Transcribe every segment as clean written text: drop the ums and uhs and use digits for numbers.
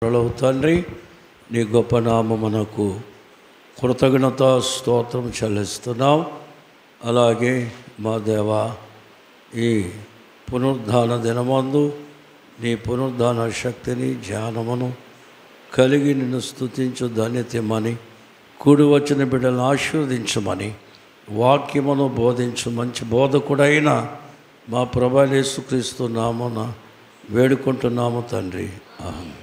ప్రభువు తండ్రి, నీ గొప్ప నామమునకు కృతజ్ఞత స్తోత్రం చెల్లిస్తున్నాం. అలాగే మా దేవా, ఈ పునరుద్ధాన దినమందు నీ పునరుద్ధాన శక్తిని జ్ఞానమును కలిగి నిన్ను స్తుతించు ధన్యతమని, కూడి వచ్చిన బిడ్డలను ఆశీర్వదించమని, వాక్యమును బోధించు మంచి బోధకుడైన మా ప్రభువైన యేసుక్రీస్తు నామమున వేడుకుంటున్నాము తండ్రి. ఆమేన్.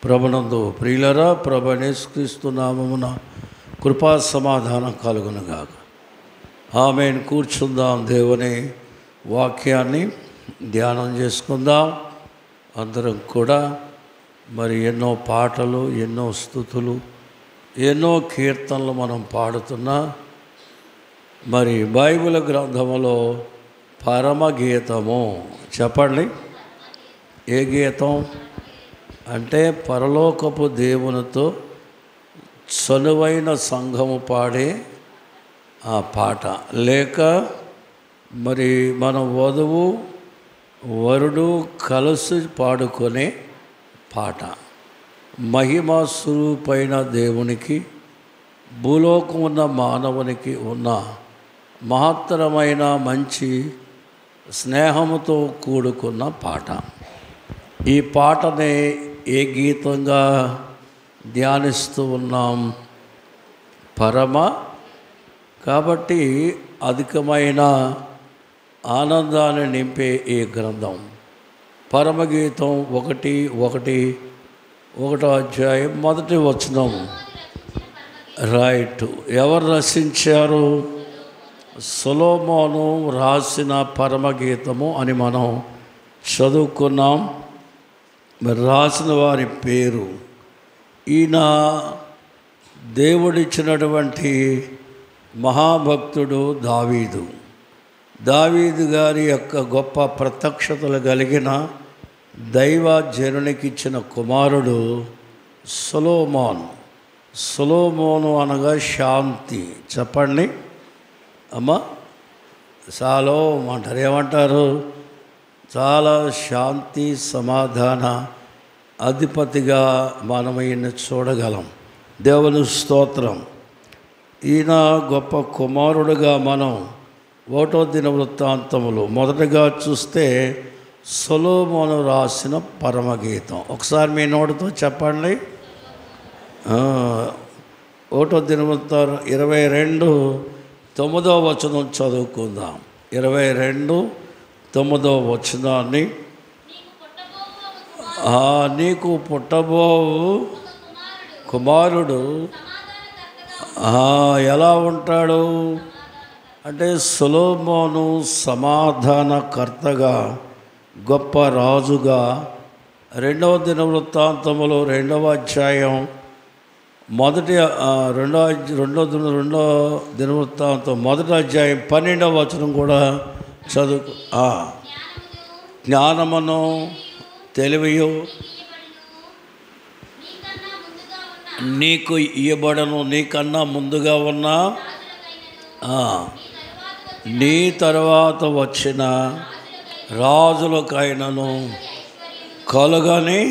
ప్రభునందు ప్రియులరా, ప్రభువైన యేసుక్రీస్తు నామమున కృపా సమాధానం కలుగునుగాక. ఆమేన్. కూర్చుందాం, దేవుని వాక్యాన్ని ధ్యానం చేసుకుందాం. అందరం కూడా మరి ఎన్నో పాటలు, ఎన్నో స్తుతులు, ఎన్నో కీర్తనలు మనం పాడుతున్నా, మరి బైబిల్ గ్రంథములో పరమగీతము చెప్పండి. ఏ గీతం అంటే పరలోకపు దేవునితో చనువైన సంఘము పాడే ఆ పాట, లేక మరి మన వధువు వరుడు కలిసి పాడుకునే పాట. మహిమా స్వరూపైన దేవునికి భూలోకం ఉన్న మానవునికి ఉన్న మహత్తరమైన మంచి స్నేహముతో కూడుకున్న పాట. ఈ పాటనే ఏ గీతంగా ధ్యానిస్తూ ఉన్నాం? పరమ. కాబట్టి అధికమైన ఆనందాన్ని నింపే ఈ గ్రంథం పరమగీతం 1:1 అధ్యాయం 1వ వచనం. రైట్. ఎవరు రచించారు? సొలొమోను రాసిన పరమగీతము అని మనం చదువుకున్నాం. మరి రాసిన వారి పేరు, ఈయన దేవుడిచ్చినటువంటి మహాభక్తుడు దావీదు. దావీదు గారి యొక్క గొప్ప ప్రత్యక్షతలు కలిగిన దైవజనునికి ఇచ్చిన కుమారుడు సొలొమోను. సొలొమోను అనగా శాంతి. చెప్పండి అమ్మా. షాలోమ్ అంటారు. ఏమంటారు? చాలా శాంతి సమాధాన అధిపతిగా మనం ఈయన చూడగలం. దేవుని స్తోత్రం. ఈయన గొప్ప కుమారుడుగా మనం 1వ దినవృత్తాంతములు మొదటగా చూస్తే సొలొమోను రాసిన పరమగీతం. ఒకసారి మీ నోటితో చెప్పండి. 1వ దినవృత్తాంతం 22:9 వచనం చదువుకుందాం. 22:9 వచనాన్ని, నీకు పుట్టబోవు కుమారుడు ఎలా ఉంటాడు అంటే, సొలొమోను సమాధానకర్తగా, గొప్ప రాజుగా 2వ దినవృత్తాంతములో 2వ అధ్యాయం రెండో దినవృత్తాంతం 1వ అధ్యాయం 12వ వచనం కూడా చదువు. జ్ఞానమును తెలివియు నీకు ఇయ్యబడను, నీకన్నా ముందుగా ఉన్నా నీ తర్వాత వచ్చిన రాజులకైనను కలుగని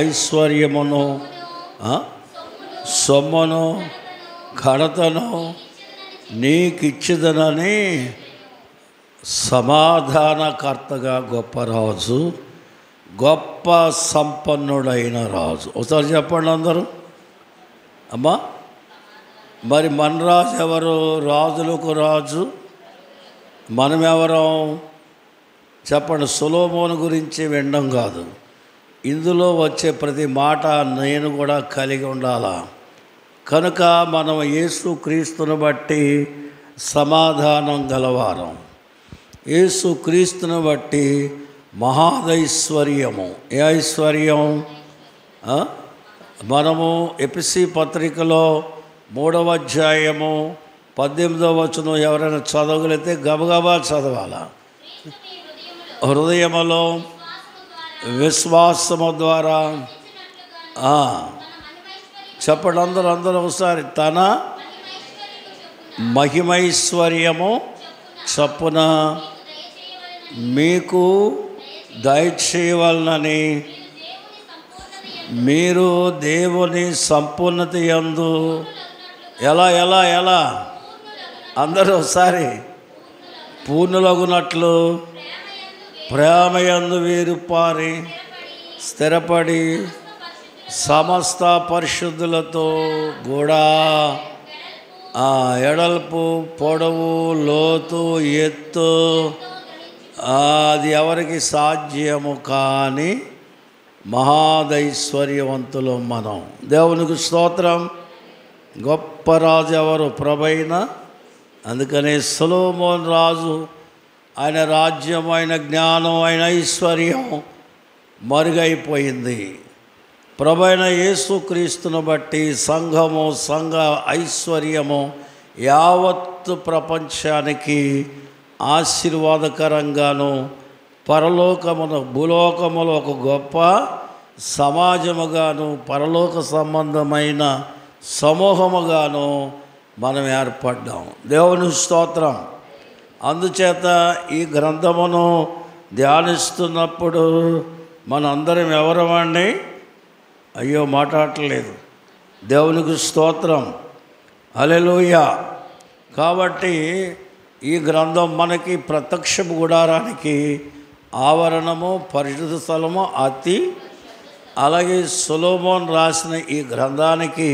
ఐశ్వర్యమును, సొమ్మును, ఘనతను నీకిచ్చిదనని సమాధానకర్తగా గొప్ప రాజు, గొప్ప సంపన్నుడైన రాజు. ఒకసారి చెప్పండి అందరూ అమ్మా. మరి మన రాజు ఎవరు? రాజులకు రాజు. మనమెవరం చెప్పండి. సొలొమోను గురించి వినడం కాదు, ఇందులో వచ్చే ప్రతి మాట నేను కూడా కలిగి ఉండాలా. కనుక మనం యేసుక్రీస్తును బట్టి సమాధానం గలవారం, యేసుక్రీస్తును బట్టి మహాదైశ్వర్యము. ఏ ఐశ్వర్యం? మనము ఎఫెసీ పత్రికలో 3వ అధ్యాయము 18వ వచనం ఎవరైనా చదవగలిగితే గబగబా చదవాలా. హృదయములో విశ్వాసము ద్వారా చెప్పండి అందరూ ఒకసారి. తన మహిమైశ్వర్యము చొప్పున మీకు దయచేయవలనని మీరు దేవుని సంపూర్ణత యందు ఎలా ఎలా ఎలా అందరూ ఒకసారి పూర్ణులగునట్లు ప్రేమయందు వీరు పారి స్థిరపడి సమస్త పరిశుద్ధులతో కూడా ఎడల్పు పొడవు లోతు ఎత్తు అది ఎవరికి సాధ్యము కాని మహాదైశ్వర్యవంతులు మనం. దేవునికి స్తోత్రం. గొప్ప రాజు ఎవరు? ప్రభైన. అందుకనే సొలొమోను రాజు ఆయన రాజ్యం, ఆయన జ్ఞానం, ఆయన ఐశ్వర్యం మరుగైపోయింది. ప్రభైన యేసుక్రీస్తును బట్టి సంఘము, సంఘ ఐశ్వర్యము యావత్తు ప్రపంచానికి ఆశీర్వాదకరంగాను, పరలోకమును భూలోకములో ఒక గొప్ప సమాజముగాను, పరలోక సంబంధమైన సమూహముగాను మనం ఏర్పడ్డాం. దేవుని స్తోత్రం. అందుచేత ఈ గ్రంథమును ధ్యానిస్తున్నప్పుడు మనందరం ఎవరమండి? అయ్యో మాట్లాడలేదు. దేవునికి స్తోత్రం. హల్లెలూయా. కాబట్టి ఈ గ్రంథం మనకి ప్రత్యక్ష గుడారానికి ఆవరణము, పరిశుద్ధ స్థలము, అతి. అలాగే సొలొమోను రాసిన ఈ గ్రంథానికి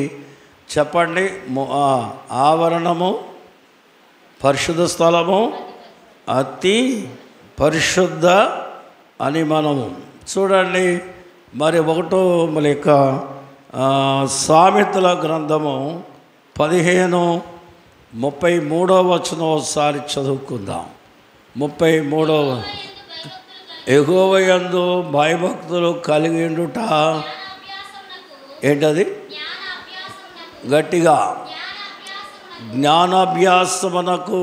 చెప్పండి, ఆవరణము, పరిశుద్ధ స్థలము, అతి పరిశుద్ధ అని మనము చూడండి. మరి ఒకటో లేక సామెతల గ్రంథము 15:33 వచనం ఒకసారి చదువుకుందాం. 33. యెహోవాయందు భయభక్తులు కలిగి ఉండుట ఏంటది? గట్టిగా జ్ఞానాభ్యాసమునకు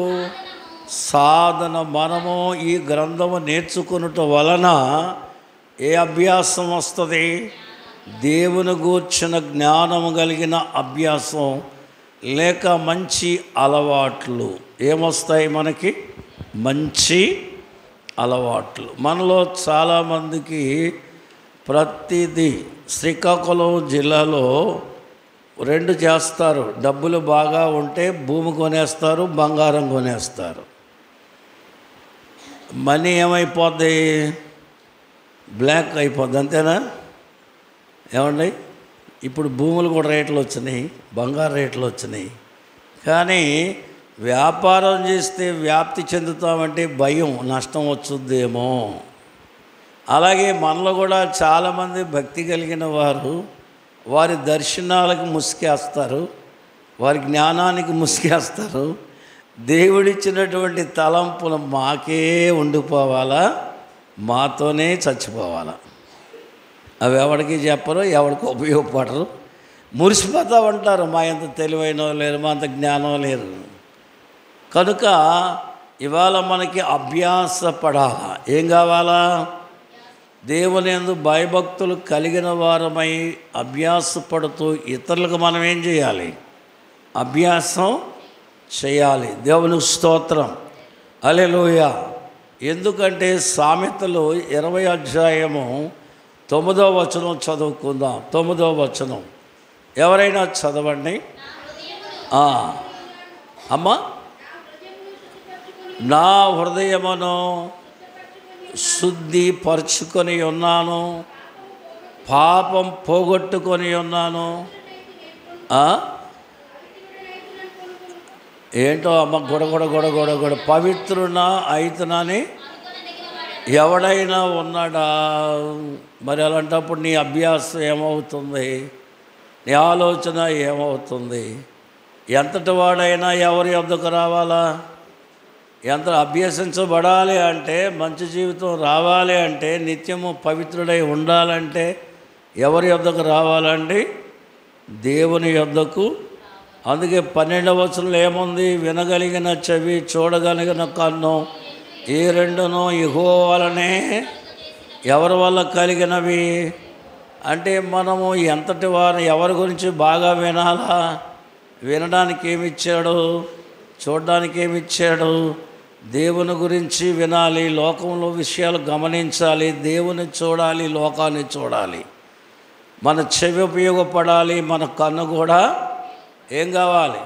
సాధన. మనము ఈ గ్రంథము నేర్చుకునుట వలన ఏ అభ్యాసం వస్తుంది? దేవుని గూర్చిన జ్ఞానము కలిగిన అభ్యాసం, లేక మంచి అలవాట్లు. ఏమొస్తాయి మనకి? మంచి అలవాట్లు. మనలో చాలామందికి ప్రతిదీ శ్రీకాకుళం జిల్లాలో 2 చేస్తారు. డబ్బులు బాగా ఉంటే భూమి కొనేస్తారు, బంగారం కొనేస్తారు. మనీ ఏమైపోద్ది? బ్లాక్ అయిపోద్ది. అంతేనా? ఏమండి? ఇప్పుడు భూములు కూడా రేట్లు వచ్చినాయి, బంగారు రేట్లు వచ్చినాయి. కానీ వ్యాపారం చేస్తే వ్యాప్తి చెందుతామంటే భయం, నష్టం వచ్చుద్దేమో. అలాగే మనలో కూడా చాలామంది భక్తి కలిగిన వారు వారి దర్శనాలకు ముసుకేస్తారు, వారి జ్ఞానానికి ముసుకేస్తారు. దేవుడిచ్చినటువంటి తలంపులు మాకే ఉండిపోవాలా, మాతోనే చచ్చిపోవాలా. అవి ఎవరికి చెప్పరు, ఎవరికి ఉపయోగపడరు. మురిసిపోతూ ఉంటారు, మా ఎంత తెలివైన లేరు, మా అంత జ్ఞానం లేరు. కనుక ఇవాళ మనకి అభ్యాసపడాలా. ఏం కావాలా? దేవుని యందు భయభక్తులు కలిగిన వారమై అభ్యాసపడుతూ ఇతరులకు మనం ఏం చేయాలి? అభ్యాసం చేయాలి. దేవుని స్తోత్రం. హల్లెలూయా. ఎందుకంటే సామెతలు 20వ అధ్యాయము 9వ వచనం చదువుకుందాం. 9వ వచనం ఎవరైనా చదవండి. అమ్మ, నా హృదయమును శుద్ధి పరుచుకొని ఉన్నాను, పాపం పోగొట్టుకొని ఉన్నాను. ఏంటో అమ్మ, గొడగొడ పవిత్రునా అయితనని ఎవడైనా ఉన్నాడా? మరి అలాంటప్పుడు నీ అభ్యాసం ఏమవుతుంది? నీ ఆలోచన ఏమవుతుంది? ఎంతటి వాడైనా ఎవరి వద్దకు రావాలా? ఎంత అభ్యసించబడాలి అంటే, మంచి జీవితం రావాలి అంటే, నిత్యము పవిత్రుడై ఉండాలంటే ఎవరి వద్దకు రావాలండి? దేవుని వద్దకు. అందుకే 12వ వచనంలో ఏముంది? వినగలిగిన చెవి, చూడగలిగిన కన్ను, ఈ రెండును యెహోవా వలనే. ఎవరి వల్ల కలిగినవి అంటే, మనము ఎంతటి వారు ఎవరి గురించి బాగా వినాలా? వినడానికి ఏమిచ్చాడు? చూడడానికి ఏమిచ్చాడు? దేవుని గురించి వినాలి, లోకంలో విషయాలు గమనించాలి, దేవుని చూడాలి, లోకాన్ని చూడాలి. మన చెవి ఉపయోగపడాలి, మన కన్ను కూడా ఏం కావాలి?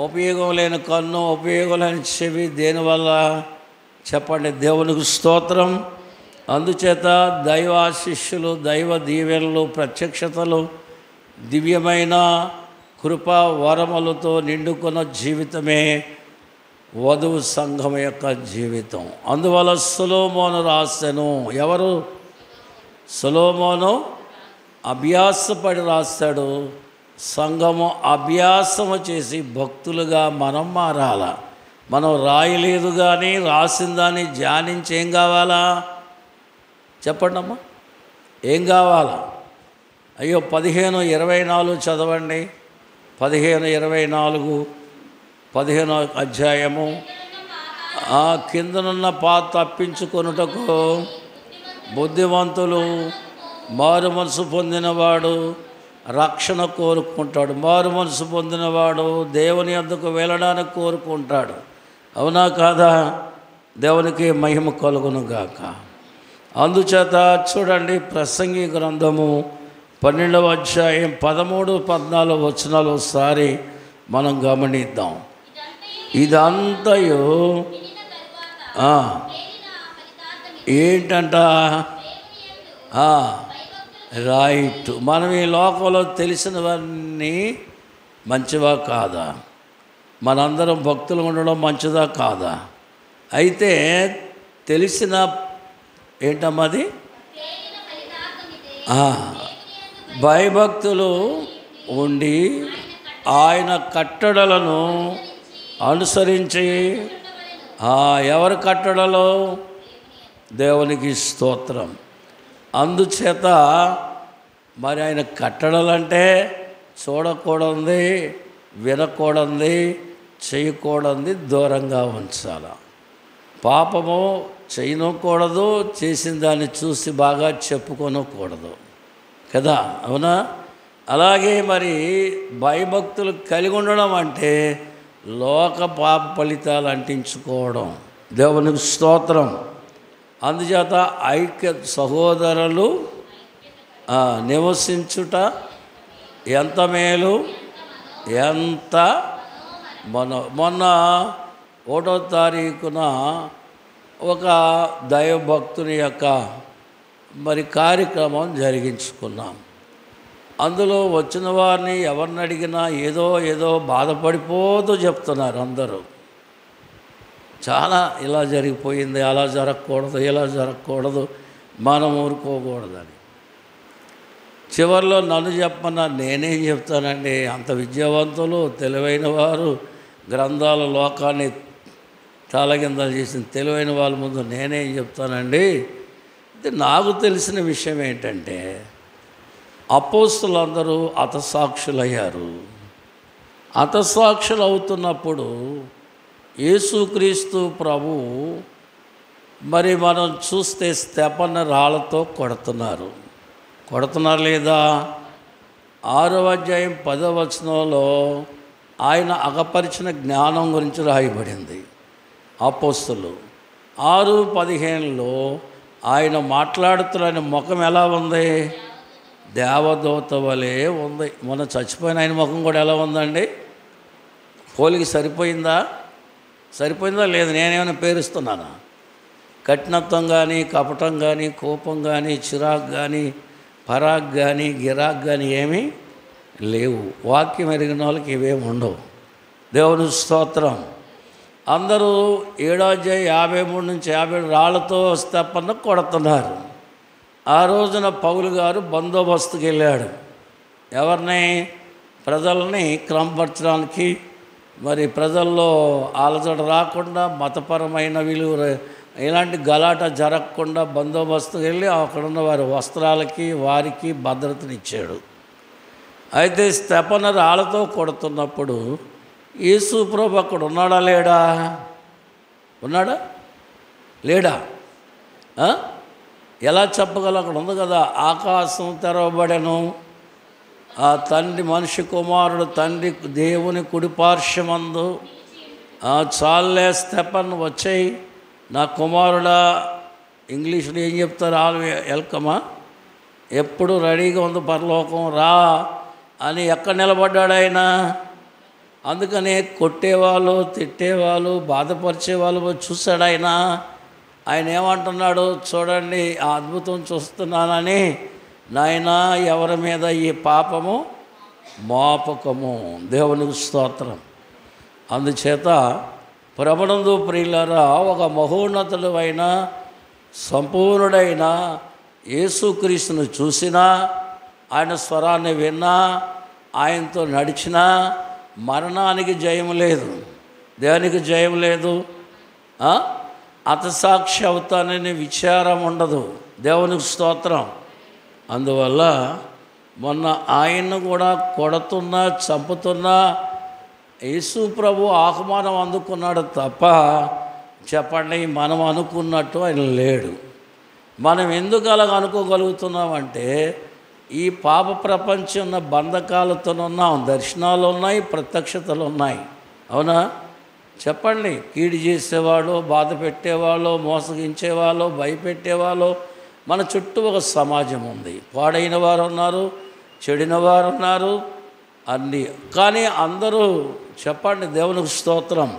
ఉపయోగం లేని కన్ను, ఉపయోగం లేని చెవి దేనివల్ల చెప్పండి? దేవునికి స్తోత్రం. అందుచేత దైవ ఆశీస్సులు, దైవ దీవెనలు, ప్రత్యక్షతలు, దివ్యమైన కృపా వరములతో నిండుకున్న జీవితమే వధువు సంఘం యొక్క జీవితం. అందువల్ల సొలొమోను రాసెను. ఎవరు? సొలొమోను అభ్యాసపడి రాస్తాడు. సంఘము అభ్యాసము చేసి భక్తులుగా మనం మారాల. మనం రాయలేదు కానీ రాసిన దాన్ని ధ్యానించి ఏం కావాలా చెప్పండి అమ్మా, ఏం కావాలా? అయ్యో 15:24 చదవండి. 15:24 15వ అధ్యాయము. ఆ కిందనున్న పాత తప్పించుకొనుటకు బుద్ధివంతులు, మారు మనసు పొందినవాడు రక్షణ కోరుకుంటాడు. మారు మనసు పొందినవాడు దేవుని యొద్దకు వెళ్ళడానికి కోరుకుంటాడు. అవునా కాదా? దేవునికి మహిమ కలుగును గాక. అందుచేత చూడండి, ప్రసంగి గ్రంథము 12వ అధ్యాయం 13-14 వచనాలు ఒకసారి మనం గమనిద్దాం. ఇదంతయు ఏంటంట? రైట్. మనం ఈ లోకంలో తెలిసినవన్నీ మంచివా కాదా? మనందరం భక్తులు ఉండడం మంచిదా కాదా? అయితే తెలిసిన ఏంటమ్మది? భయభక్తులు ఉండి ఆయన కట్టడలను అనుసరించి, ఎవరి కట్టడలో? దేవునికి స్తోత్రం. అందుచేత మరి ఆయన కట్టడలంటే చూడకూడదు, వినకూడదు, చేయకూడదు, దూరంగా ఉంచాల. పాపము చేయనకూడదు, చేసిన దాన్ని చూసి బాగా చెప్పుకోనకూడదు కదా, అవునా? అలాగే మరి భయభక్తులు కలిగి ఉండడం అంటే లోక పాప ఫలితాలు అంటించుకోవడం. దేవునికి స్తోత్రం. అందుచేత సహోదరులు నివసించుట ఎంత మేలు, ఎంత మొన్న 1వ తారీఖున ఒక దైవభక్తుని యొక్క మరి కార్యక్రమం జరిగించుకున్నాం. అందులో వచ్చిన వారిని ఎవరిని అడిగినా ఏదో బాధపడిపోతూ చెప్తున్నారు అందరూ. చాలా ఇలా జరిగిపోయింది, అలా జరగకూడదు, ఇలా జరగకూడదు, మనం ఊరుకోకూడదని. చివరిలో నన్ను చెప్పమన్నా నేనేం చెప్తానండి? అంత విద్యావంతులు, తెలివైన వారు, గ్రంథాల లోకాన్ని తాళగిందలు చేసిన తెలివైన వాళ్ళ ముందు నేనేం చెప్తానండి? అయితే నాకు తెలిసిన విషయం ఏంటంటే, అపోస్తులందరూ హతసాక్షులయ్యారు. హతసాక్షులు అవుతున్నప్పుడు యేసుక్రీస్తు ప్రభు మరి మనం చూస్తే స్తెఫను రాళ్లతో కొడుతున్నారు లేదా? 6వ అధ్యాయం 10వ వచనంలో ఆయన అగపరిచిన జ్ఞానం గురించి రాయబడింది. అపోస్తులు 6:15లో ఆయన మాట్లాడుతున్న ముఖం ఎలా ఉంది? దేవదూత వలె ఉంది. మొన్న చచ్చిపోయిన ఆయన ముఖం కూడా ఎలా ఉందండి? పోలికి సరిపోయిందా లేదు? నేనేమైనా పేరుస్తున్నానా? కఠినత్వం కానీ, కపటం కానీ, కోపం కానీ, చిరాకు కానీ, పరాగ్ కానీ, గిరాక్ కానీ ఏమీ లేవు. వాక్యం ఎరిగిన వాళ్ళకి ఇవేమి ఉండవు. దేవుని స్తోత్రం. అందరూ 7వ అధ్యాయం 53 నుంచి 50 రాళ్లతో స్తెఫను కొడుతున్నారు. ఆ రోజున పౌలు గారు బందోబస్తుకి వెళ్ళాడు. ఎవరిని? ప్రజల్ని క్రమపరచడానికి. మరి ప్రజల్లో ఆలజడ రాకుండా, మతపరమైన విలువ ఇలాంటి గలాట జరగకుండా బందోబస్తుకి వెళ్ళి అక్కడున్న వారి వస్త్రాలకి, వారికి భద్రతనిచ్చాడు. అయితే స్తెఫను రాళ్లతో కొడుతున్నప్పుడు యేసు ప్రభు అక్కడ ఉన్నాడా లేడా? ఎలా చెప్పగలం? అక్కడ ఉంది కదా, ఆకాశం తెరవబడెను, ఆ తండ్రి మనిషి కుమారుడు తండ్రి దేవుని కుడిపార్శ్వమందు, చాలే స్తెఫన్ వచ్చాయి నా కుమారుడా. ఇంగ్లీష్లో ఏం చెప్తారు? వెల్కమా ఎప్పుడు రెడీగా ఉంది పరలోకం రా అని. ఎక్కడ నిలబడ్డాడు ఆయన? అందుకనే కొట్టేవాళ్ళు, తిట్టేవాళ్ళు, బాధపరిచేవాళ్ళు చూశాడు ఆయన. ఆయన ఏమంటున్నాడు చూడండి, ఆ అద్భుతం చూస్తున్నానని, నాయనా ఎవరి మీద ఈ పాపము మోపకము. దేవునికి స్తోత్రం. అందుచేత ప్రభునందు ప్రియులారా, ఒక మహోన్నతుడు అయిన సంపూర్ణుడైన యేసుక్రీస్తును చూసినా, ఆయన స్వరాన్ని విన్నా, ఆయనతో నడిచినా మరణానికి జయం లేదు. దేనికి జయం లేదు? హతసాక్షి అవుతానని విచారం ఉండదు. దేవునికి స్తోత్రం. అందువల్ల మొన్న ఆయన్ను కూడా కొడుతున్నా, చంపుతున్నా యేసు ప్రభు ఆహ్వానం అందుకున్నాడు తప్ప, చెప్పండి, మనం అనుకున్నట్టు ఆయన లేడు. మనం ఎందుకు అలాగ అనుకోగలుగుతున్నామంటే, ఈ పాప ప్రపంచం ఉన్న బంధకాలతో ఉన్నాం. దర్శనాలు ఉన్నాయి, ప్రత్యక్షతలు ఉన్నాయి. అవునా? చెప్పండి. కీడు చేసేవాళ్ళు, బాధ పెట్టేవాళ్ళు, మోసగించేవాళ్ళు, భయపెట్టేవాళ్ళు మన చుట్టూ ఒక సమాజం ఉంది. పాడైన వారు ఉన్నారు, చెడిన వారు ఉన్నారు, అన్నీ. కానీ అందరూ చెప్పండి, దేవునికి స్తోత్రం,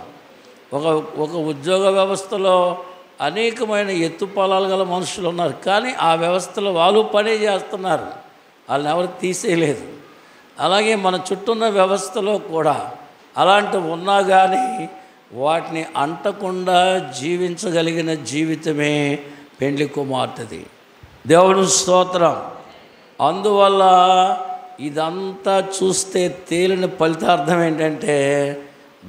ఒక ఉద్యోగ వ్యవస్థలో అనేకమైన ఎత్తుపలాలు గల మనుషులు ఉన్నారు. కానీ ఆ వ్యవస్థలో వాళ్ళు పని చేస్తున్నారు, వాళ్ళని ఎవరు తీసేయలేదు. అలాగే మన చుట్టూ ఉన్న వ్యవస్థలో కూడా అలాంటివి ఉన్నా కానీ వాటిని అంటకుండా జీవించగలిగిన జీవితమే పెండ్లి కుమార్తెది. దేవుని స్తోత్రం. అందువల్ల ఇదంతా చూస్తే తేలిన ఫలితార్థం ఏంటంటే,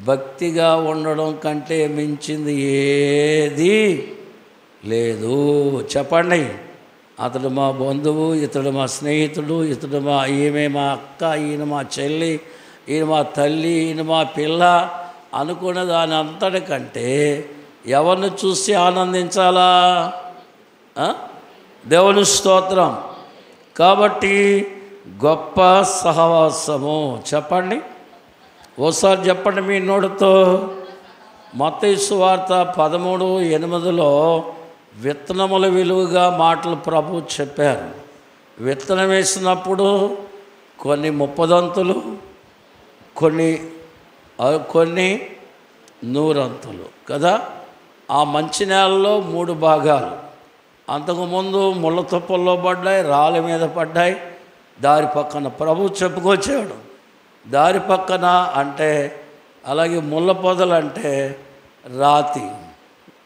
భక్తిగా ఉండడం కంటే మించింది ఏది లేదు. చెప్పండి. అతడు మా బంధువు, ఇతడు మా స్నేహితుడు, ఈమె మా అక్క, ఈయన మా చెల్లి, ఈయన మా తల్లి, ఈయన మా పిల్ల అనుకునే దాని అంతటికంటే ఎవరిని చూసి ఆనందించాలా? దేవుని స్తోత్రం. కాబట్టి గొప్ప సహవాసము. చెప్పండి, ఓసారి చెప్పండి మీ నోటితో. మత్తయి సువార్త 13:8 విత్తనముల విలువగా మాటలు ప్రభు చెప్పారు. విత్తనం వేసినప్పుడు కొన్ని 30 కొన్ని 100 కదా. ఆ మంచి నేలలో 3 భాగాలు. అంతకుముందు ముళ్ళ తుప్పల్లో పడ్డాయి, రాళ్ళ మీద పడ్డాయి. దారి పక్కన ప్రభు చెప్పుకొచ్చాడు. దారి పక్కన అంటే అలాగే ముళ్ళ పొదలు అంటే రాతి.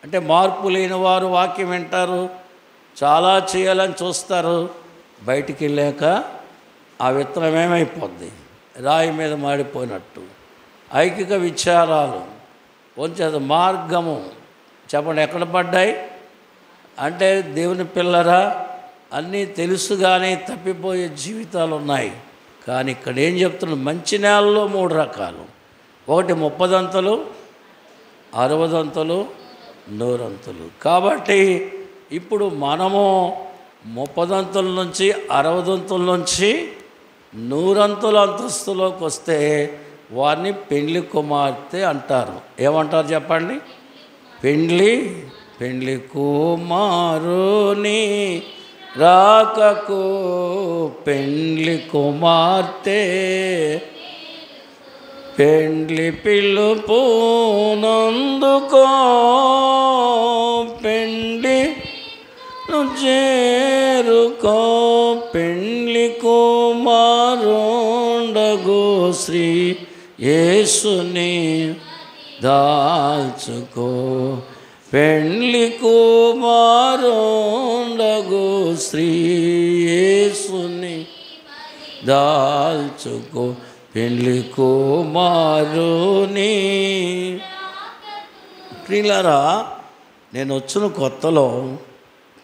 అంటే మార్పు లేని వారు వాక్యం వింటారు, చాలా చేయాలని చూస్తారు, బయటికి వెళ్ళాక ఆ విత్తనం ఏమైపోద్ది? రాయి మీద మాడిపోయినట్టు. ఐకిక విచారాలు కొంచెం మార్గము. చెప్పండి, ఎక్కడ పడ్డాయి అంటే దేవుని పిల్లరా, అన్నీ తెలుసు కానీ తప్పిపోయే జీవితాలు ఉన్నాయి. కానీ ఇక్కడ ఏం చెప్తున్నా, మంచి నేలలో 3 రకాలు. ఒకటి 30 60 100. కాబట్టి ఇప్పుడు మనము 30 నుంచి 60 నుంచి 100 అంతస్తులోకి వస్తే వారిని పెండ్లి కుమార్తె అంటారు. ఏమంటారు చెప్పండి? పెండ్లి కుమారుని రాకకు పెండ్లి కుమార్తె పెండ్లి పిలుపు నందుకో పెండ్లి చేరుకో పెండ్లి కుమారుండగు శ్రీ యేసుని దాల్చుకో పెండ్లి కుమారుండగు శ్రీ యేసుని దాల్చుకో పెండ్లి కుమారుని. ప్రియులారా, నేను వచ్చిన కొత్తలో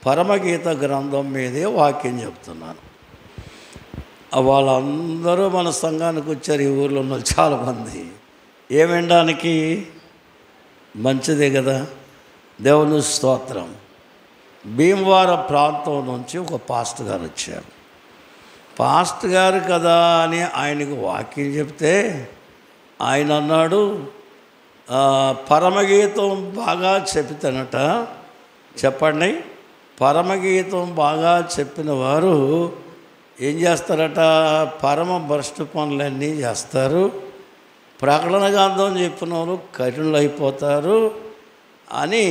పరమగీత గ్రంథం మీదే వాక్యం చెప్తున్నాను. వాళ్ళందరూ మన సంఘానికి వచ్చారు. ఈ ఊర్లో ఉన్న చాలామంది ఏం వినడానికి? మంచిదే కదా. దేవుని స్తోత్రం. భీమవరం ప్రాంతం నుంచి ఒక పాస్టర్ గారు వచ్చారు. పాస్టర్ గారు కదా అని ఆయనకు వాక్యం చెప్తే ఆయన అన్నాడు, పరమగీతం బాగా చెప్తానట. చెప్పండి, పరమగీతం బాగా చెప్పిన వారు ఏం చేస్తారట? పరమ భ్రష్టు పనులన్నీ చేస్తారు. ప్రకటన గ్రంథం చెప్పిన వాళ్ళు కఠినులు అయిపోతారు అని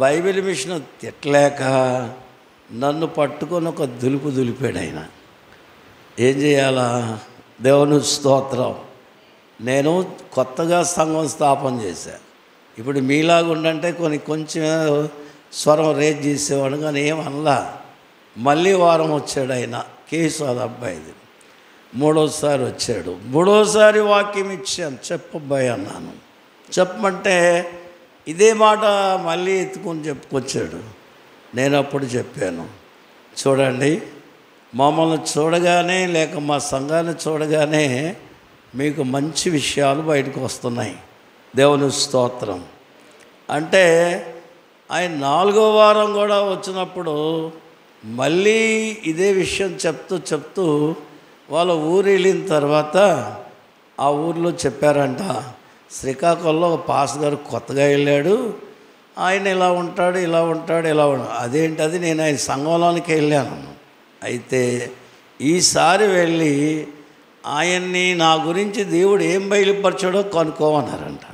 బైబిల్ మిషన్ తిట్టలేక నన్ను పట్టుకొని ఒక దులిపాడు ఆయన. ఏం చేయాలా? దేవుని స్తోత్రం. నేను కొత్తగా సంఘం స్థాపన చేశాను. ఇప్పుడు మీలాగా ఉండంటే కొంచెం స్వరం రేజ్ చేసేవాడు, కానీ ఏమనలా. మళ్ళీ వారం వచ్చాడు ఆయన, కేసు అది అబ్బాయిది. మూడోసారి వచ్చాడు. మూడోసారి వాక్యం ఇచ్చాను, చెప్పబ్బాయి అన్నాను. చెప్పమంటే ఇదే మాట మళ్ళీ ఎత్తుకొని చెప్పుకొచ్చాడు. నేను అప్పుడు చెప్పాను, చూడండి, మమ్మల్ని చూడగానే లేక మా సంఘాన్ని చూడగానే మీకు మంచి విషయాలు బయటకు వస్తున్నాయి. దేవుని స్తోత్రం. అంటే ఆయన 4వ వారం కూడా వచ్చినప్పుడు మళ్ళీ ఇదే విషయం చెప్తూ వాళ్ళ ఊరు వెళ్ళిన తర్వాత ఆ ఊరిలో చెప్పారంట, శ్రీకాకుళంలో ఒక పాస్ గారు కొత్తగా వెళ్ళాడు, ఆయన ఇలా ఉంటాడు. అదేంటి? అది నేను ఆయన సంఘంలోనికి వెళ్ళాను. అయితే ఈసారి వెళ్ళి ఆయన్ని నా గురించి దేవుడు ఏం బయలుపరిచాడో కనుక్కోమన్నారంట.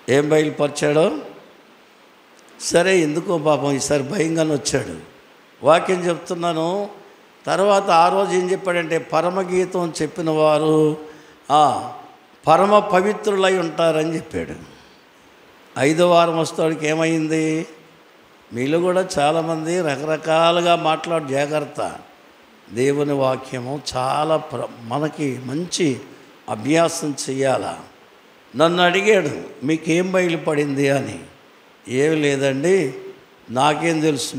ఏం బయలుపరిచాడో? సరే, ఎందుకో పాపం ఈసారి భయంగానే వచ్చాడు. వాక్యం చెప్తున్నాను. తర్వాత ఆ రోజు ఏం చెప్పాడంటే, పరమగీతం చెప్పిన వారు పరమ పవిత్రులై ఉంటారని చెప్పాడు. 5వ వారం వస్తాడికి ఏమైంది? మీలో కూడా చాలామంది రకరకాలుగా జాగ్రత్త. దేవుని వాక్యము చాలా మనకి మంచి అభ్యాసం చెయ్యాలా. నన్ను అడిగాడు, మీకేం బయలుపడింది అని. ఏమి లేదండి, నాకేం తెలుసు,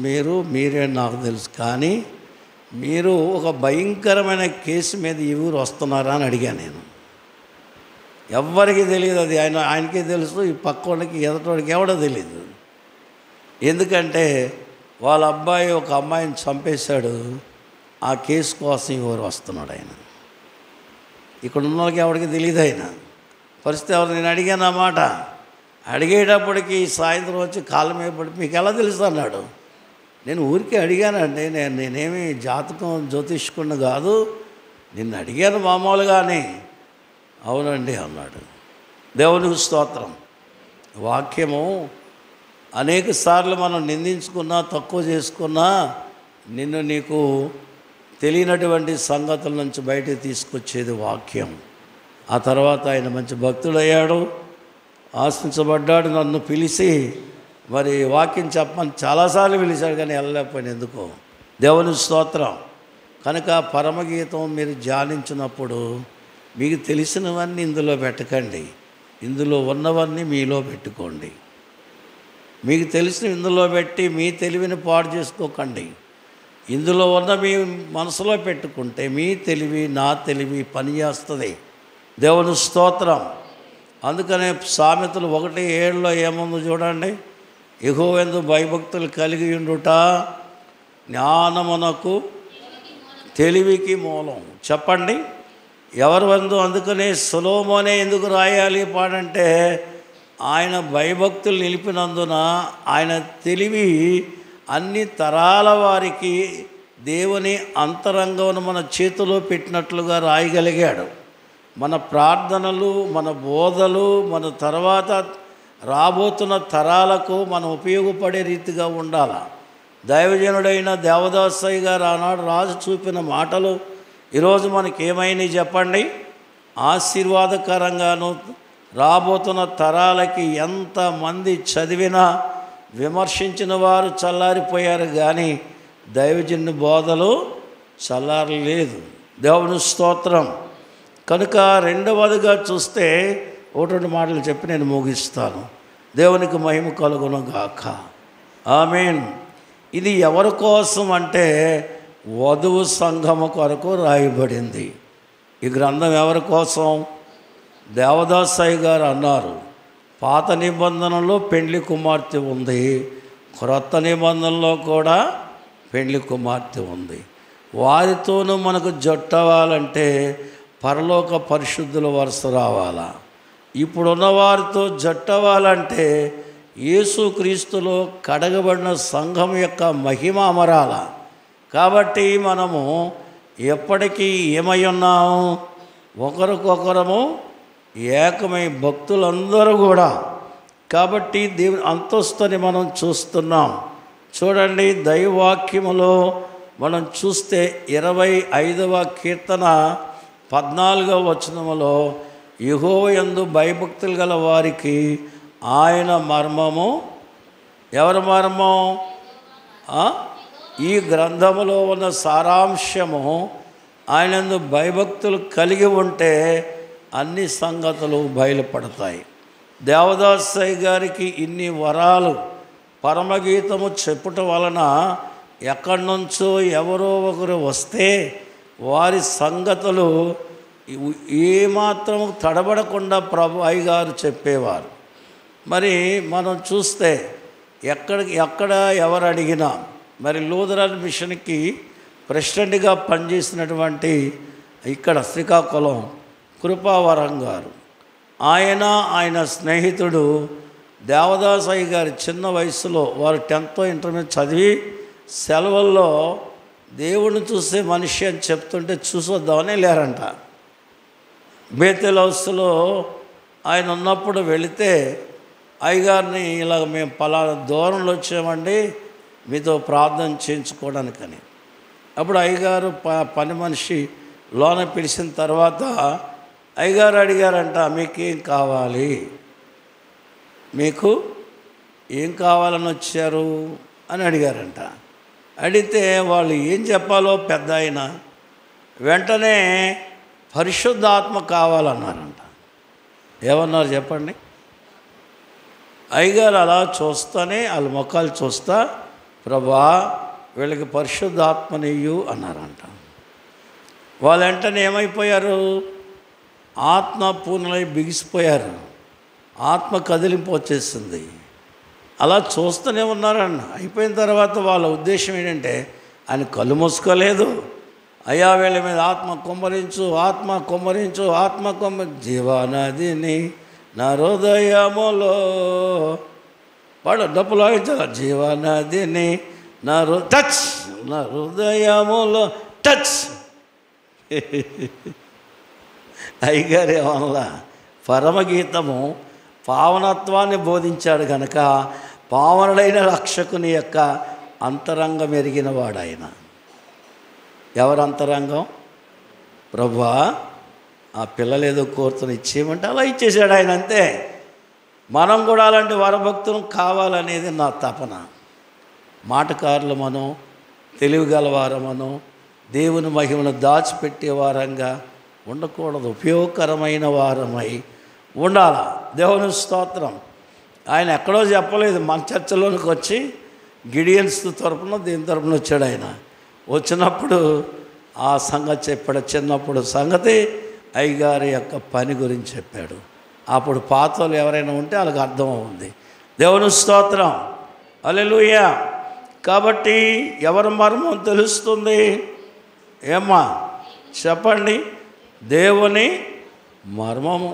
మీరే నాకు తెలుసు, కానీ మీరు ఒక భయంకరమైన కేసు మీద ఈ ఊరు వస్తున్నారా అని అడిగాను నేను. ఎవ్వరికి తెలియదు అది, ఆయనకే తెలుసు, ఈ పక్కోడికి ఎదటోడికి ఎవడో తెలియదు. ఎందుకంటే వాళ్ళ అబ్బాయి ఒక అమ్మాయిని చంపేశాడు, ఆ కేసు కోసం ఈ ఊరు వస్తున్నాడు ఆయన. ఇక్కడ ఉన్న వాళ్ళకి ఎవరికి తెలియదు ఆయన పరిస్థితి. ఎవరు? నేను అడిగాను అన్నమాట. అడిగేటప్పటికి సాయంత్రం వచ్చి కాళ్ళ మీద పడి, మీకు ఎలా తెలుసు అన్నాడు. నేను ఊరికే అడిగానండి, నేనేమి జాతకం జ్యోతిష్కుడిని కాదు, నిన్ను అడిగాను మామూలుగానే. అవునండి అన్నాడు. దేవునికి స్తోత్రం. వాక్యము అనేక సార్లు మనం నిందించుకున్నా, తక్కువ చేసుకున్నా, నీకు తెలియనటువంటి సంగతుల నుంచి బయటకు తీసుకొచ్చేది వాక్యం. ఆ తర్వాత ఆయన మంచి భక్తుడయ్యాడు, ఆశించబడ్డాడు. నన్ను పిలిచి మరి వాక్యం చెప్పమని చాలాసార్లు పిలిచాడు, కానీ వెళ్ళలేకపోయినా ఎందుకో. దేవుని స్తోత్రం. కనుక పరమగీతం మీరు ధ్యానించినప్పుడు మీకు తెలిసినవన్నీ ఇందులో పెట్టకండి, ఇందులో ఉన్నవన్నీ మీలో పెట్టుకోండి. మీకు తెలిసిన ఇందులో పెట్టి మీ తెలివిని పాడు చేసుకోకండి. ఇందులో ఉన్న మీ మనసులో పెట్టుకుంటే మీ తెలివి, నా తెలివి పనిచేస్తుంది. దేవుని స్తోత్రం. అందుకనే సామెతలు 1:7 ఏముందో చూడండి. యెహోవాయందు భయభక్తులు కలిగి ఉండుట జ్ఞానమునకు తెలివికి మూలం. చెప్పండి, ఎవరి వందు? అందుకనే సొలొమోనే ఎందుకు రాయాలి పాడంటే, ఆయన భయభక్తులు నిలిపినందున ఆయన తెలివి అన్ని తరాల వారికి దేవుని అంతరంగమును మన చేతిలో పెట్టినట్లుగా రాయగలిగాడు. మన ప్రార్థనలు, మన బోధలు, మన తర్వాత రాబోతున్న తరాలకు మనం ఉపయోగపడే రీతిగా ఉండాలి. దైవజనుడైన దేవదాసయ్య గారు ఆనాడు రాజు చూపిన మాటలు ఈరోజు మనకేమైనాయి చెప్పండి? ఆశీర్వాదకరంగాను రాబోతున్న తరాలకి ఎంతమంది చదివినా విమర్శించిన వారు చల్లారిపోయారు, కానీ దైవజనుని బోధలు చల్లారలేదు. దేవుని స్తోత్రం. కనుక రెండవదిగా చూస్తే 1-2 మాటలు చెప్పి నేను ముగిస్తాను. దేవునికి మహిమ కలుగును గాక. ఆమేన్. ఇది ఎవరి కోసం అంటే వధువు సంఘము కొరకు రాయబడింది. ఈ గ్రంథం ఎవరి కోసం? దేవదాసయ్య గారు అన్నారు, పాత నిబంధనలో పెండ్లి కుమార్తె ఉంది, క్రొత్త నిబంధనలో కూడా పెండ్లి కుమార్తె ఉంది. వారితోనూ మనకు జట్టవ్వాలంటే పరలోక పరిశుద్ధుల వరుస రావాలా. ఇప్పుడున్న వారితో జట్టవ్వాలంటే యేసుక్రీస్తులో కడగబడిన సంఘం యొక్క మహిమ అమరాల. కాబట్టి మనము ఎప్పటికీ ఏమై ఉన్నాము? ఒకరికొకరము ఏకమై భక్తులందరూ కూడా. కాబట్టి దేవుని అంతస్తుని మనం చూస్తున్నాం. చూడండి, దైవవాక్యములో మనం చూస్తే 25వ కీర్తన 14వ వచనములో యెహోవా యందు భయభక్తులు గల వారికి ఆయన మర్మము, ఎవరి మర్మం? ఈ గ్రంథములో ఉన్న సారాంశము, ఆయనందు భయభక్తులు కలిగి ఉంటే అన్ని సంగతులు బయలుపడతాయి. దేవదాసయ్య గారికి ఇన్ని వరాలు పరమగీతము చెప్పుట వలన ఎక్కడి నుంచో ఎవరో ఒకరు వస్తే వారి సంగతులు ఏమాత్రం తడబడకుండా ప్రభు అయ్యగారు చెప్పేవారు. మరి మనం చూస్తే ఎక్కడ ఎవరు అడిగినా, మరి లూథరన్ మిషన్కి ప్రెసిడెంట్గా పనిచేసినటువంటి ఇక్కడ శ్రీకాకుళం కృపావరం గారు, ఆయన స్నేహితుడు దేవదాసయ్య గారి చిన్న వయసులో వారు 10th ఇంటర్మీడియట్ చదివి సెలవుల్లో దేవుడిని చూసే మనిషి అని చెప్తుంటే చూసొద్దామని లేరంట. బేతెల్ హౌస్లో ఆయన ఉన్నప్పుడు వెళితే అయ్యగారిని ఇలా మేము పలానా దూరంలో వచ్చామండి మీతో ప్రార్థన చేయించుకోవడానికని. అప్పుడు అయ్యగారు పని మనిషి లోన పిలిచిన తర్వాత అయ్యగారు అడిగారంట, మీకేం కావాలి, మీకు ఏం కావాలని వచ్చారు అని అడిగారంట. అడిగితే వాళ్ళు ఏం చెప్పాలో పెద్ద ఆయన వెంటనే పరిశుద్ధాత్మ కావాలన్నారంట. ఏమన్నారు చెప్పండి? అయ్యగారు అలా చూస్తానే వాళ్ళ ముఖాలు చూస్తా, ప్రభా వీళ్ళకి పరిశుద్ధాత్మనియ్యు అన్నారంట. వాళ్ళు వెంటనే ఏమైపోయారు? ఆత్మ పూర్ణలై బిగిసిపోయారు. ఆత్మ కదిలింపు వచ్చేసింది. అలా చూస్తూనే ఉన్నారన్న. అయిపోయిన తర్వాత వాళ్ళ ఉద్దేశం ఏంటంటే ఆయన కళ్ళు మూసుకోలేదు. అయ్యా వీళ్ళ మీద ఆత్మ కుమ్మరించు, ఆత్మ కుమ్మరించు, ఆత్మ జీవనదిని నా హృదయములో డప్పులు వాయించాలి. జీవనదిని నా హృదయములో టచ్. అయ్యగారు ఏమన్నా పరమగీతము పావనత్వాన్ని బోధించాడు కనుక పావనుడైన రక్షకుని యొక్క అంతరంగం ఎరిగిన వాడు ఆయన. ఎవరు అంతరంగం? ప్రభువా ఆ పిల్లలు ఏదో కోరుతున్న ఇచ్చేయమంటే అలా ఇచ్చేసాడు ఆయన, అంతే. మనం కూడా అలాంటి వరభక్తులు కావాలనేది నా తపన. మాటకారులు మనం, తెలివిగలవారమనం, దేవుని మహిమను దాచిపెట్టే వారంగా ఉండకూడదు, ఉపయోగకరమైన వారమై ఉండాల. దేవుని స్తోత్రం. ఆయన ఎక్కడో చెప్పలేదు, మన చర్చలోనికి వచ్చి గిడియన్స్ తరపున దీని తరపున వచ్చాడు. ఆయన వచ్చినప్పుడు ఆ సంగతి చెప్పాడు. చిన్నప్పుడు సంగతి అయ్యగారి యొక్క పని గురించి చెప్పాడు. అప్పుడు పాతలు ఎవరైనా ఉంటే వాళ్ళకి అర్థం అవుతుంది. దేవుని స్తోత్రం. హల్లెలూయా. కాబట్టి ఎవరి మర్మం తెలుస్తుంది? ఏమ్మా చెప్పండి? దేవుని మర్మము,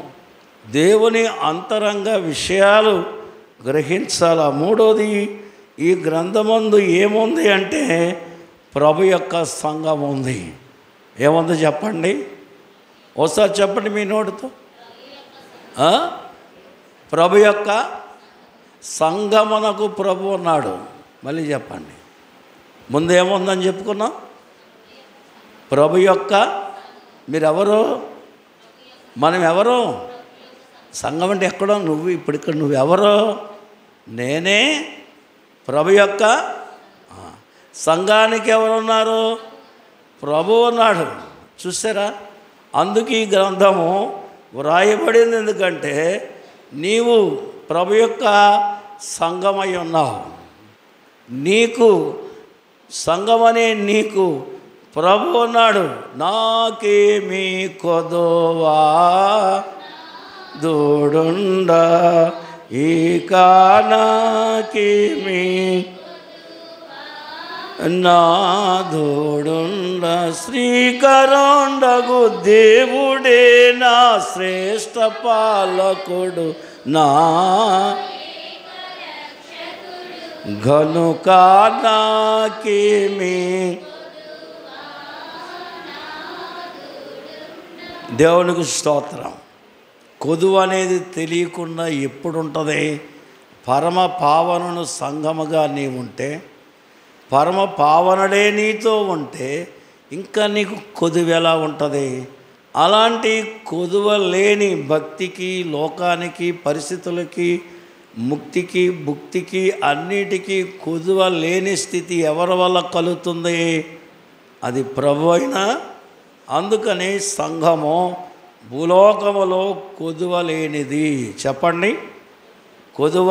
దేవుని అంతరంగ విషయాలు గ్రహించాల. మూడోది, ఈ గ్రంథమందు ఏముంది అంటే ప్రభు యొక్క సంఘం ఉంది. ఏముంది చెప్పండి? ఒకసారి చెప్పండి మీ నోటితో. ప్రభు యొక్క సంఘమునకు ప్రభు ఉన్నాడు. మళ్ళీ చెప్పండి. ముందేముందని చెప్పుకున్నాం? ప్రభు యొక్క, మీరెవరు? మనం ఎవరు? సంఘం అంటే ఎక్కడో, నువ్వు ఇప్పుడు ఇక్కడ నువ్వెవరో? నేనే ప్రభు యొక్క సంఘానికి ఎవరున్నారు? ప్రభు ఉన్నాడు. చూసారా? అందుకు ఈ గ్రంథము వ్రాయబడింది. ఎందుకంటే నీవు ప్రభు యొక్క సంఘమై ఉన్నావు. నీకు సంఘమనే నీకు ప్రభు ఉన్నాడు. నాకేమీ కొదవా దూడుండ ఈ కానాకేమీ నాథుడుండ శ్రీకరుండగు దేవుడే నా శ్రేష్ఠ పాలకుడు నా గనుక నాకేమి. దేవునికి స్తోత్రం. కొదువు అనేది తెలియకుండా ఎప్పుడు ఉంటుంది? పరమ పావనును సంగముగా నీవుంటే, పరమ పావనుడే నీతో ఉంటే ఇంకా నీకు కొదువు ఎలా ఉంటుంది? అలాంటి కొదువ లేని భక్తికి, లోకానికి, పరిస్థితులకి, ముక్తికి, భుక్తికి, అన్నిటికీ కొదువ లేని స్థితి ఎవరి వల్ల కలుగుతుంది? అది ప్రభు అయినా. అందుకని సంఘము భూలోకములో కొదువ లేనిది. చెప్పండి, కొదువ.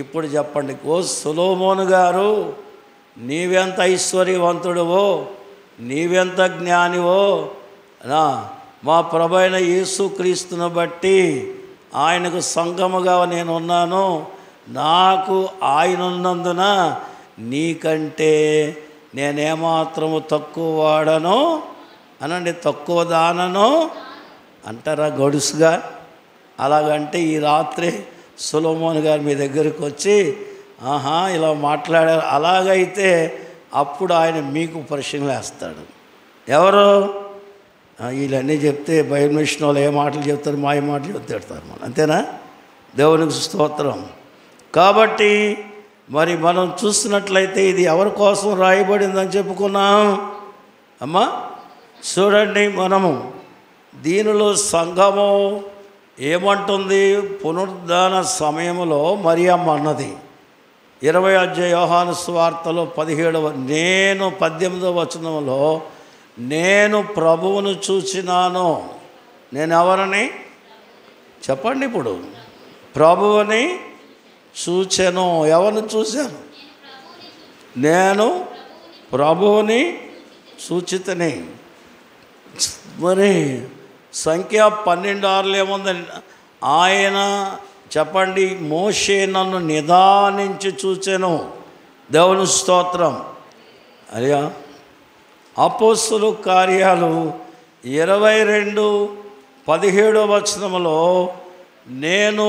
ఇప్పుడు చెప్పండి, ఓ సొలొమోను గారు, నీవెంత ఐశ్వర్యవంతుడివో, నీవెంత జ్ఞానివో, మా ప్రభు అయిన యేసుక్రీస్తును బట్టి ఆయనకు సంఘముగా నేను ఉన్నాను, నాకు ఆయన ఉన్నందున నీకంటే నేనేమాత్రము తక్కువ వాడను అనండి, తక్కువ దానను అంటారా గడుసుగా? అలాగంటే ఈ రాత్రి సొలొమోను గారు మీ దగ్గరికి వచ్చి ఇలా మాట్లాడారు. అలాగైతే అప్పుడు ఆయన మీకు ప్రశ్నలు వేస్తాడు. ఎవరు? వీళ్ళన్నీ చెప్తే బైబిల్ మిషన్ వాళ్ళు ఏ మాటలు చెప్తారు, మాయ మాటలు చెప్తారు మనం, అంతేనా? దేవునికి స్తోత్రం. కాబట్టి మరి మనం చూస్తున్నట్లయితే ఇది ఎవరి కోసం రాయబడిందని చెప్పుకున్నాం అమ్మా? చూడండి, మనము దీనిలో సంఘము ఏమంటుంది? పునరుద్ధాన సమయంలో మరియమ్మ అన్నది 20 యోహాను సువార్తలో 18వ వచనంలో, నేను ప్రభువును చూచినాను. నేను ఎవరని చెప్పండి ఇప్పుడు? ప్రభువుని చూచాను. ఎవరిని చూశాను? నేను ప్రభువుని సూచితని. మరి సంఖ్య 12:6 ఏముందని? ఆయన చెప్పండి, మోషే నన్ను నిదానించి చూచెను. దేవుని స్తోత్రం. అయ్యా, అపోస్తలుల కార్యాలు 22:17 వచనంలో, నేను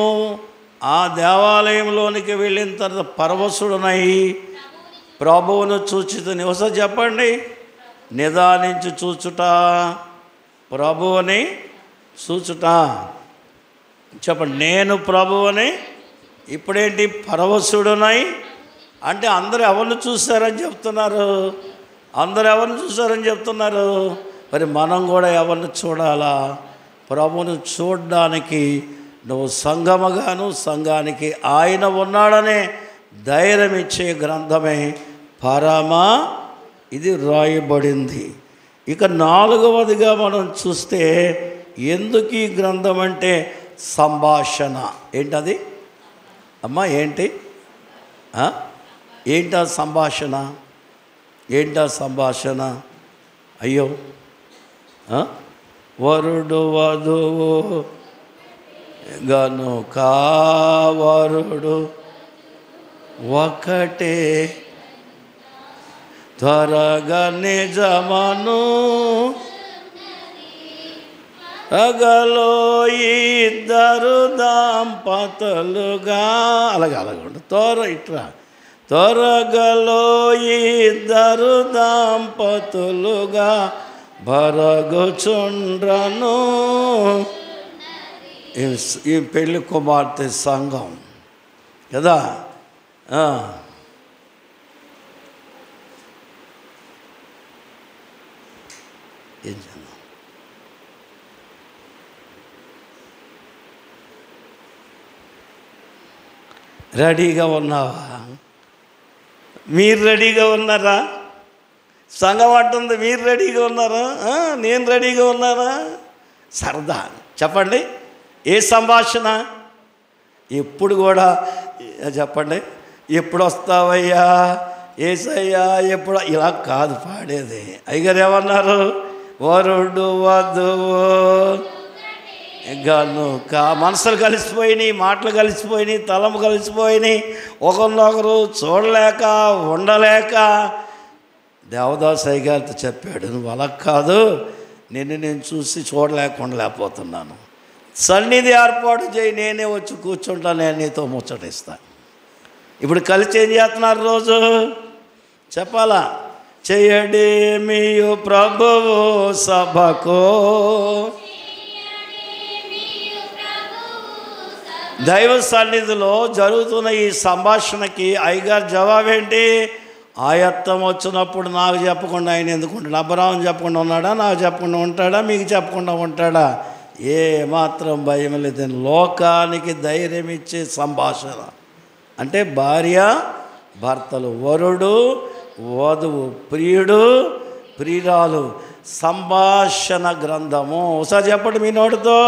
ఆ దేవాలయంలోనికి వెళ్ళిన తర్వాత పరవశుడనై ప్రభువును చూచితిని. ఒకసారి చెప్పండి, నిదానించి చూచుట, ప్రభువుని చూచుట. చెప్పండి, నేను ప్రభువుని. ఇప్పుడేంటి? పరవశుడునై అంటే అందరూ ఎవరిని చూస్తారని చెప్తున్నారు? అందరూ ఎవరిని చూస్తారని చెప్తున్నారు? మరి మనం కూడా ఎవరిని చూడాలా? ప్రభువుని చూడడానికి నువ్వు సంఘముగాను, సంఘానికి ఆయన ఉన్నాడనే ధైర్యం ఇచ్చే గ్రంథమే పరమ ఇది రాయబడింది. ఇక 4వదిగా మనం చూస్తే, ఎందుకు ఈ గ్రంథం అంటే సంభాషణ. ఏంటది అమ్మా? ఏంటి ఏంటా సంభాషణ? ఏంటా సంభాషణ? అయ్యో, వరుడు వధువు గనుక వరుడు ఒకటే, త్వరగా నిజమను అగలో ఇద్దరు దంపతులుగా. అలాగే ఉండు. ఇట్రా, త్వరగలో ఇద్దరు దంపతులుగా భరగుచుండ్రను. ఈ పెళ్లి కుమార్తె సంఘం కదా. ఏం చేద్దాం? రెడీగా ఉన్నావా? మీరు రెడీగా ఉన్నారా? సంఘం అంటుంది, మీరు రెడీగా ఉన్నారా? నేను రెడీగా ఉన్నారా? సరదా చెప్పండి, ఏ సంభాషణ? ఎప్పుడు కూడా చెప్పండి, ఎప్పుడు వస్తావయ్యా ఏసయ్యా ఎప్పుడు, ఇలా కాదు పాడేది. అయ్యగారు ఏమన్నారు? వరుడు వధువు గనుక. మనసులు కలిసిపోయినాయి, మాటలు కలిసిపోయినాయి, తలము కలిసిపోయినాయి, ఒకరినొకరు చూడలేక ఉండలేక దేవదాస్ అయ్యగారితో చెప్పాడు, నువ్వు అలా కాదు, నేను చూసి చూడలేక ఉండలేకపోతున్నాను, సన్నిధి ఏర్పాటు చేయి, నేనే వచ్చి కూర్చుంటా, నేను నీతో ముచ్చటిస్తాను. ఇప్పుడు కలిసి ఏం చేస్తున్నారు రోజు చెప్పాలా? చేయడి మీయు ప్రభువు సభకు, దైవ సన్నిధిలో జరుగుతున్న ఈ సంభాషణకి అయ్యగారు జవాబేంటి? ఆయత్తం వచ్చినప్పుడు నాకు చెప్పకుండా ఆయన ఎందుకు ఉంటాడు? అబ్రాహాం చెప్పకుండా ఉన్నాడా? నాకు చెప్పకుండా ఉంటాడా? మీకు చెప్పకుండా ఉంటాడా? ఏ మాత్రం భయం లేదని లోకానికి ధైర్యం ఇచ్చే సంభాషణ అంటే భార్య భర్తలు, వరుడు వధువు, ప్రియుడు ప్రియురాలు, సంభాషణ గ్రంథము. ఒకసారి చెప్పండి మీ నోటితో.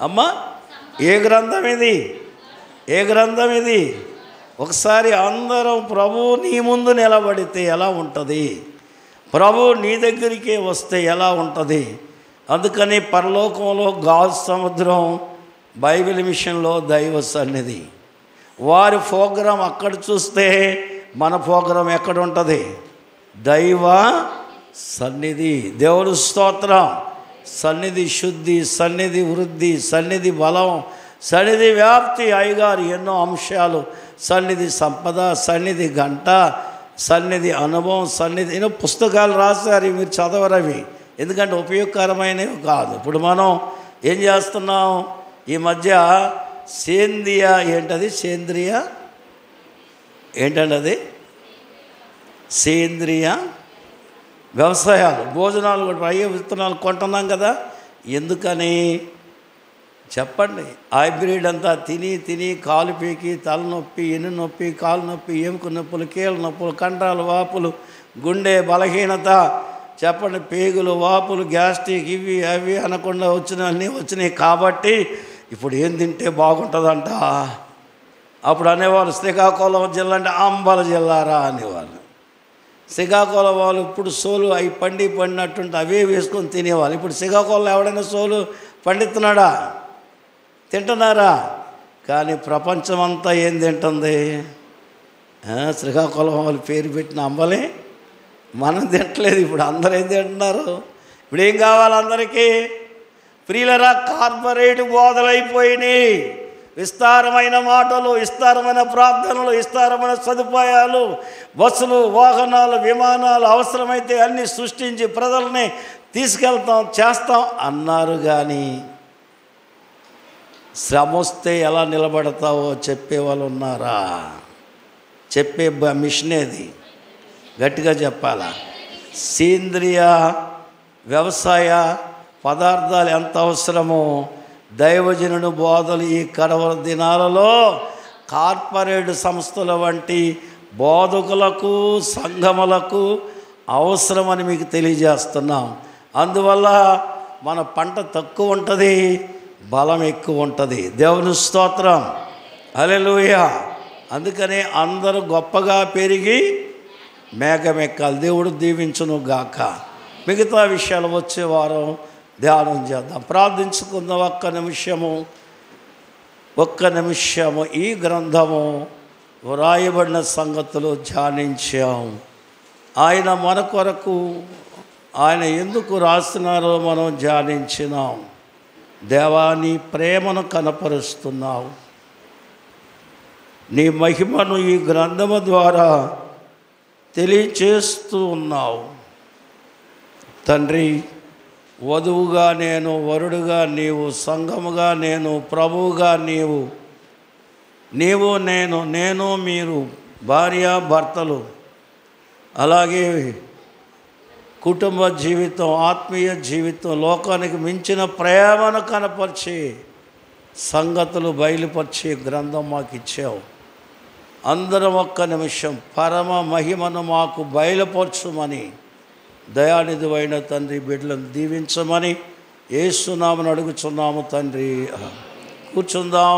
అమ్మా ఏ గ్రంథం ఇది? ఏ గ్రంథం ఇది? ఒకసారి అందరం ప్రభువు నీ ముందు నిలబడితే ఎలా ఉంటుంది? ప్రభువు నీ దగ్గరికే వస్తే ఎలా ఉంటుంది? అందుకని పరలోకంలో గాజు సముద్రం, బైబిల్ మిషన్లో దైవ సన్నిధి. వారి ప్రోగ్రాం అక్కడ చూస్తే మన ప్రోగ్రాం ఎక్కడ ఉంటుంది? దైవ సన్నిధి. దేవుడు స్తోత్రం. సన్నిధి శుద్ధి, సన్నిధి వృద్ధి, సన్నిధి బలం, సన్నిధి వ్యాప్తి. అయ్యగారు ఎన్నో అంశాలు, సన్నిధి సంపద, సన్నిధి గంట, సన్నిధి అనుభవం, సన్నిధి ఎన్నో పుస్తకాలు రాశారు. మీరు చదవరవి, ఎందుకంటే ఉపయోగకరమైనవి కాదు. ఇప్పుడు మనం ఏం చేస్తున్నాం ఈ మధ్య? సేంద్రియ ఏంటది? సేంద్రియ ఏంటండి అది? సేంద్రియ వ్యవసాయాలు, భోజనాలు కూడా అయ్యే విత్తనాలు కొంటున్నాం కదా. ఎందుకని చెప్పండి? హైబ్రిడ్ అంతా తిని తిని కాలు పీకి తలనొప్పి, ఎన్ను నొప్పి, కాలు నొప్పి, ఎముక నొప్పులు, కీళ్ళ నొప్పులు, కండరాలు వాపులు, గుండె బలహీనత, చెప్పండి పేగులు వాపులు, గ్యాస్ట్రిక్, ఇవి అవి అనకుండా అన్నీ వచ్చినాయి. కాబట్టి ఇప్పుడు ఏం తింటే బాగుంటుందంట? అప్పుడు అనేవాళ్ళు శ్రీకాకుళం జిల్లా అంటే అంబల జిల్లారా అనేవాళ్ళు. శ్రీకాకుళం వాళ్ళు ఇప్పుడు సోలు అవి పండినట్టుంటే అవే వేసుకొని తినేవాళ్ళు. ఇప్పుడు శ్రీకాకుళంలో ఎవడైనా సోలు పండిస్తున్నాడా? తింటున్నారా? కానీ ప్రపంచం అంతా ఏం తింటుంది? శ్రీకాకుళం వాళ్ళు పేరు పెట్టిన అంబలే మనం తింటలేదు. ఇప్పుడు అందరూ ఏం తింటున్నారు? ఇప్పుడు ఏం కావాలి అందరికీ? ప్రియులరా, కార్పొరేట్ బోధలైపోయినాయి. విస్తారమైన మాటలు, విస్తారమైన ప్రార్థనలు, విస్తారమైన సదుపాయాలు, బస్సులు, వాహనాలు, విమానాలు, అవసరమైతే అన్నీ సృష్టించి ప్రజల్ని తీసుకెళ్తాం చేస్తాం అన్నారు. కానీ శ్రమ వస్తే ఎలా నిలబడతావో చెప్పేవాళ్ళు ఉన్నారా? చెప్పే మిషన్ ఏది? గట్టిగా చెప్పాలా? సేంద్రియ వ్యవసాయ పదార్థాలు ఎంత అవసరమో దైవజనుడు బోధలు ఈ కడవర దినాలలో కార్పొరేట్ సంస్థల వంటి బోధకులకు, సంఘములకు అవసరమని మీకు తెలియజేస్తున్నాం. అందువల్ల మన పంట తక్కువ ఉంటుంది, బలం ఎక్కువ ఉంటుంది. దేవుని స్తోత్రం, హల్లెలూయా. అందుకనే అందరూ గొప్పగా పెరిగి మేఘమెక్కాలి. దేవుడు దీవించును గాక. మిగతా విషయాలు వచ్చే వారం ధ్యానం చేద్దాం, ప్రార్థించుకుందాం. ఒక్క నిమిషము ఈ గ్రంథము వ్రాయబడిన సంగతులు ధ్యానించాం. ఆయన మన కొరకు ఆయన ఎందుకు రాస్తున్నారో మనం ధ్యానించినాం. దేవా, నీ ప్రేమను కనపరుస్తున్నావు, నీ మహిమను ఈ గ్రంథము ద్వారా తెలియచేస్తూ ఉన్నావు. తండ్రి, వధువుగా నేను, వరుడుగా నీవు, సంఘముగా నేను, ప్రభువుగా నీవు, నీవు నేను మీరు, భార్య భర్తలు, అలాగే కుటుంబ జీవితం, ఆత్మీయ జీవితం, లోకానికి మించిన ప్రేమను కనపరిచి సంగతులు బయలుపరిచి గ్రంథం మాకు ఇచ్చావు. అందరం ఒక్క నిమిషం పరమ మహిమను మాకు బయలుపరచుమని దయానిధివైన తండ్రి బిడ్డలను దీవించమని యేసు నామమున అడుగుచున్నాము తండ్రి. కూర్చుందాం.